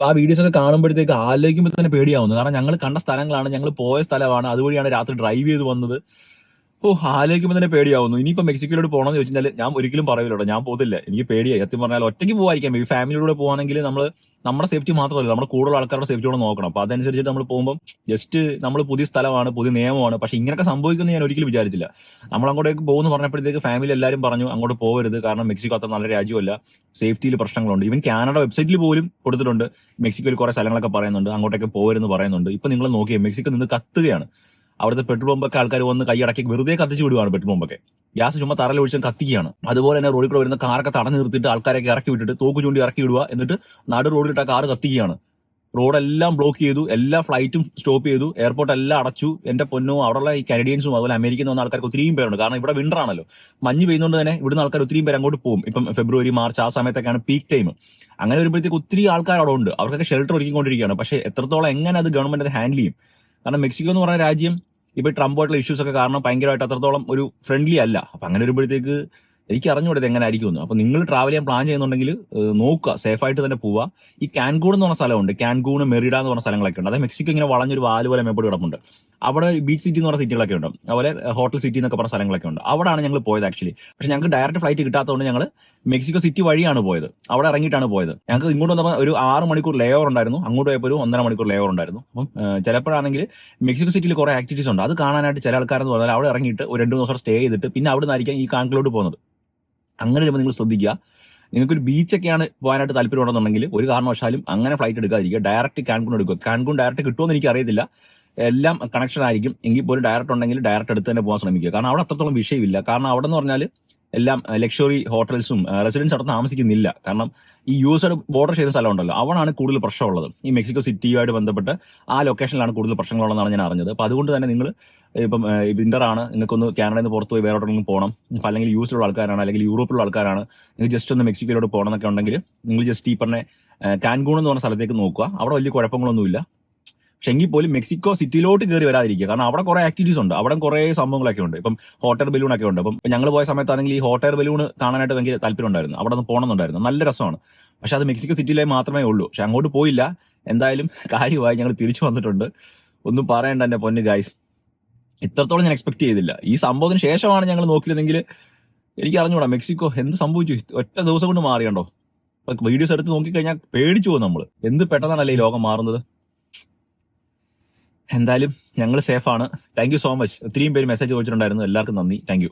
അപ്പൊ ആ വീഡിയോസ് ഒക്കെ കാണുമ്പോഴത്തേക്ക് ആലോചിക്കുമ്പോൾ തന്നെ പേടിയാവുന്നു. കാരണം ഞങ്ങൾ കണ്ട സ്ഥലങ്ങളാണ്, ഞങ്ങൾ പോയ സ്ഥലമാണ്, അതുവഴിയാണ് രാത്രി ഡ്രൈവ് ചെയ്ത് വന്നത്. ആലോചിക്കുമ്പോൾ തന്നെ പേടിയാവുന്നു. ഇനിയിപ്പോ മെക്സിക്കോയിലോട്ട് പോകണമെന്ന് ചോദിച്ചാൽ ഞാൻ ഒരിക്കലും പറയില്ല, ഞാൻ പോകത്തില്ല. എനിക്ക് പേടിയായി. സത്യം പറഞ്ഞാൽ ഒറ്റയ്ക്ക് പോകാതിരിക്കാം. ഈ ഫാമിലിയുടെ പോവാണെങ്കിൽ നമ്മൾ നമ്മുടെ സേഫ്റ്റി മാത്രമല്ല, നമ്മുടെ കൂടുതൽ ആൾക്കാരുടെ സേഫ്റ്റി കൂടെ നോക്കണം. അപ്പൊ അതനുസരിച്ചിട്ട് നമ്മൾ പോകുമ്പോൾ ജസ്റ്റ് നമ്മൾ പുതിയ സ്ഥലമാണ്, പുതിയ നിയമമാണ്. പക്ഷെ ഇങ്ങനെയൊക്കെ സംഭവിക്കുമെന്ന് ഞാൻ ഒരിക്കലും വിചാരിച്ചില്ല. നമ്മൾ അങ്ങോട്ടേക്ക് പോകുന്നു പറഞ്ഞപ്പോഴത്തേക്ക് ഫാമിലി എല്ലാവരും പറഞ്ഞു അങ്ങോട്ട് പോകരുത്, കാരണം മെക്സിക്കോ അത്ര നല്ല രാജ്യമല്ല, സേഫ്റ്റിയിൽ പ്രശ്നങ്ങളുണ്ട്. ഈവൻ കാനഡ വെബ്സൈറ്റിൽ പോലും കൊടുത്തിട്ടുണ്ട്, മെക്സിക്കോയിൽ കുറെ സ്ഥലങ്ങളൊക്കെ പറയുന്നുണ്ട്, അങ്ങോട്ടേക്ക് പോകരുതെന്ന് പറയുന്നുണ്ട്. ഇപ്പൊ നിങ്ങൾ നോക്കിയേ, മെക്സിക്കോ നിന്ന് കത്തുകയാണ്. അവിടുത്തെ പെട്രോൾ പമ്പൊക്കെ ആൾക്കാർ വന്ന് കൈയടക്കി വെറുതെ കത്തിച്ച് വിടുവാണ്. പെട്രോൾ പമ്പൊക്കെ ഗ്യാസ് ചുമ്മാ തറയിൽ ഒഴിച്ച് കത്തിക്കുകയാണ്. അതുപോലെ തന്നെ റോഡിൽ കൂടെ വരുന്ന കാറൊക്കെ തടഞ്ഞു നിർത്തിയിട്ട് ആൾക്കാരൊക്കെ ഇറക്കി വിട്ടിട്ട് തോക്ക് ചൂണ്ടി ഇറക്കി വിടുക, എന്നിട്ട് നടു റോഡിലിട്ട് ആ കാറ് കത്തിക്കുകയാണ്. റോഡെല്ലാം ബ്ലോക്ക് ചെയ്തു, എല്ലാ ഫ്ലൈറ്റും സ്റ്റോപ്പ് ചെയ്തു, എയർപോർട്ട് എല്ലാം അടച്ചു. എന്റെ പൊന്നോ, അവിടെയുള്ള ഈ കനഡിയൻസും അതുപോലെ അമേരിക്കയിൽ നിന്ന് വന്ന ആൾക്കാർക്ക് ഒത്തിരിയും പേരുണ്ട്. കാരണം ഇവിടെ വിന്റർ ആണല്ലോ, മഞ്ഞ് പെയ്യുന്നതുകൊണ്ട് തന്നെ ഇവിടുന്ന് ആൾക്കാർ ഒത്തിരിയും പേര് അങ്ങോട്ട് പോകും. ഇപ്പം ഫെബ്രുവരി, മാർച്ച് ആ സമയത്തൊക്കെയാണ് പീക്ക് ടൈം. അങ്ങനെ വരുമ്പോഴത്തേക്ക് ഒത്തിരി ആൾക്കാർ അവിടെ ഉണ്ട്, അവർക്കൊക്കെ ഷെൽട്ടർ ഒരുക്കിക്കൊണ്ടിരിക്കുകയാണ്. പക്ഷേ എത്രത്തോളം എങ്ങനെ അത് ഗവൺമെന്റ് അത് ഹാൻഡിൽ ചെയ്യും? കാരണം മെക്സിക്കോ എന്ന് പറഞ്ഞ രാജ്യം ഇപ്പൊ ട്രംപുമായിട്ടുള്ള ഇഷ്യൂസ് ഒക്കെ കാരണം ഭയങ്കരമായിട്ട് അത്രത്തോളം ഒരു ഫ്രണ്ട്ലി അല്ല. അപ്പൊ അങ്ങനെ വരുമ്പോഴത്തേക്ക് എനിക്ക് അറിഞ്ഞുകൂടെ എങ്ങനെ ആയിരിക്കും. അപ്പൊ നിങ്ങൾ ട്രാവൽ ചെയ്യാൻ പ്ലാൻ ചെയ്യുന്നുണ്ടെങ്കിൽ നോക്കുക, സേഫ് ആയിട്ട് തന്നെ പോവുക. ഈ കാൻകൂൺ എന്ന് പറഞ്ഞ സ്ഥലമുണ്ട്, കാൻകൂൺ, മെറിഡ എന്ന് പറഞ്ഞ സ്ഥലങ്ങളൊക്കെ ഉണ്ട്. അതായത് മെക്സിക്കോ ഇങ്ങനെ വളഞ്ഞൊരു വാല് പോലെ മേപ്പോട്ട് കിടപ്പുണ്ട്. അവിടെ ബീച്ച് സിറ്റി എന്ന് പറഞ്ഞ സിറ്റികളൊക്കെ ഉണ്ട്, അതുപോലെ ഹോട്ടൽ സിറ്റി എന്നൊക്കെ പറഞ്ഞ സ്ഥലങ്ങളൊക്കെ ഉണ്ട്. അവിടെയാണ് ഞങ്ങൾ പോയത് ആക്ച്വലി. പക്ഷെ ഞങ്ങൾക്ക് ഡയറക്റ്റ് ഫ്ലൈറ്റ് കിട്ടാത്തതുകൊണ്ട് ഞങ്ങൾ മെക്സിക്കോ സിറ്റി വഴിയാണ് പോയത്, അവിടെ ഇറങ്ങിയിട്ടാണ് പോയത്. ഞങ്ങൾക്ക് ഇങ്ങോട്ട് വന്നപ്പോൾ ഒരു 6 മണിക്കൂർ ലേ ഓവർ ഉണ്ടായിരുന്നു, അങ്ങോട്ട് പോയപ്പോൾ ഒരു 1.5 മണിക്കൂർ ലേ ഓവർ ഉണ്ടായിരുന്നു. അപ്പം ചിലപ്പോഴാണെങ്കിൽ മെക്സിക്കോ സിറ്റിയിൽ കുറെ ആക്ടിവിറ്റീസ് ഉണ്ട്, അത് കാണാനായിട്ട് ചില ആൾക്കാരെന്ന് പറഞ്ഞാൽ അവിടെ ഇറങ്ങിയിട്ട് ഒരു 2 ദിവസം സ്റ്റേ ചെയ്തിട്ട് പിന്നെ അവിടെ നിന്നായിരിക്കും ഈ കാൻകൂണിലോട്ട് പോകുന്നത്. അങ്ങനെ വരുമ്പോൾ നിങ്ങൾ ശ്രദ്ധിക്കുക, നിങ്ങൾക്കൊരു ബീച്ചൊക്കെയാണ് പോകാനായിട്ട് താല്പര്യമുണ്ടെന്നുണ്ടെങ്കിൽ ഒരു കാരണവശാലും അങ്ങനെ ഫ്ലൈറ്റ് എടുക്കാതിരിക്കുക, ഡയറക്റ്റ് കാൻകൂൺ എടുക്കുക. കാൻകൂൺ ഡയറക്റ്റ് കിട്ടുമെന്ന് എനിക്ക് അറിയത്തില്ല, എല്ലാം കണക്ഷൻ ആയിരിക്കും. എങ്കിൽ പോലും ഡയറക്റ്റ് ഉണ്ടെങ്കിൽ ഡയറക്റ്റ് എടുത്ത് തന്നെ പോകാൻ ശ്രമിക്കുക. കാരണം അവിടെ അത്രത്തോളം വിഷയമില്ല. കാരണം അവിടെ എന്ന് പറഞ്ഞാൽ എല്ലാം ലക്ഷറി ഹോട്ടൽസും റെസിഡൻസ് അവിടെ താമസിക്കുന്നില്ല. കാരണം ഈ യു.എസ്. ബോർഡർ ചെയ്യുന്ന സ്ഥലം ഉണ്ടല്ലോ, അവിടാണ് കൂടുതൽ പ്രശ്നമുള്ളത്. ഈ മെക്സിക്കോ സിറ്റിയുമായിട്ട് ബന്ധപ്പെട്ട് ആ ലൊക്കേഷനിലാണ് കൂടുതൽ പ്രശ്നങ്ങളുള്ളതെന്നാണ് ഞാൻ അറിഞ്ഞത്. അപ്പൊ അതുകൊണ്ട് തന്നെ നിങ്ങൾ ഇപ്പം വിന്റർ ആണ്, നിങ്ങൾക്കൊന്ന് കാനഡയിൽ നിന്ന് പുറത്ത് പോയി വേറെ എവിടെയെങ്കിലും പോകണം, അല്ലെങ്കിൽ യു.എസിലുള്ള ആൾക്കാരാണ് അല്ലെങ്കിൽ യൂറോപ്പിലുള്ള ആൾക്കാരാണ്, നിങ്ങൾ ജസ്റ്റ് ഒന്ന് മെക്സിക്കോയിലോട്ട് പോകണം എന്നൊക്കെ ഉണ്ടെങ്കിൽ നിങ്ങൾ ജസ്റ്റ് ഈ പറഞ്ഞ കാൻകൂൺ എന്ന് പറഞ്ഞ സ്ഥലത്തേക്ക് നോക്കുക. അവിടെ വലിയ കുഴപ്പങ്ങളൊന്നുമില്ല. പക്ഷെ എങ്കിൽ പോലും മെക്സിക്കോ സിറ്റിയിലോട്ട് കയറി വരാതിരിക്കുക, കാരണം അവിടെ കുറെ ആക്ടിവിറ്റീസ് ഉണ്ട്, അവിടെ കുറെ സംഭവങ്ങളൊക്കെ ഉണ്ട്. ഇപ്പം ഹോട്ട് എയർ ബലൂൺ ഒക്കെ ഉണ്ട്. അപ്പം ഞങ്ങൾ പോയ സമയത്താണെങ്കിൽ ഈ ഹോട്ട് എയർ ബലൂൺ കാണാനായിട്ട് ഭയങ്കര താല്പര്യം ഉണ്ടായിരുന്നു, അവിടെ ഒന്ന് പോകണമെന്നുണ്ടായിരുന്നു, നല്ല രസമാണ്. പക്ഷെ അത് മെക്സിക്കോ സിറ്റിയിലേ മാത്രമേ ഉള്ളൂ. പക്ഷെ അങ്ങോട്ട് പോയില്ല. എന്തായാലും കാര്യമായി ഞങ്ങൾ തിരിച്ചു വന്നിട്ടുണ്ട്. ഒന്നും പറയണ്ട എന്റെ പൊന്ന് ഗൈസ്, ഇത്രത്തോളം ഞാൻ എക്സ്പെക്ട് ചെയ്തില്ല. ഈ സംഭവത്തിന് ശേഷമാണ് ഞങ്ങൾ നോക്കിയിരുന്നെങ്കിൽ എനിക്ക് അറിഞ്ഞൂടാ മെക്സിക്കോ എന്ത് സംഭവിച്ചു, ഒറ്റ ദിവസം കൊണ്ട് മാറിയണ്ടോ. വീഡിയോസ് എടുത്ത് നോക്കിക്കഴിഞ്ഞാൽ പേടിച്ചു പോകും നമ്മൾ, എന്ത് പെട്ടെന്നാണല്ലേ ഈ ലോകം മാറുന്നത്. എന്തായാലും ഞങ്ങൾ സേഫാണ്. Thank you so much. ഒത്തിരിയും പേര് മെസ്സേജ് ചോദിച്ചിട്ടുണ്ടായിരുന്നു, എല്ലാവർക്കും നന്ദി, താങ്ക് യു.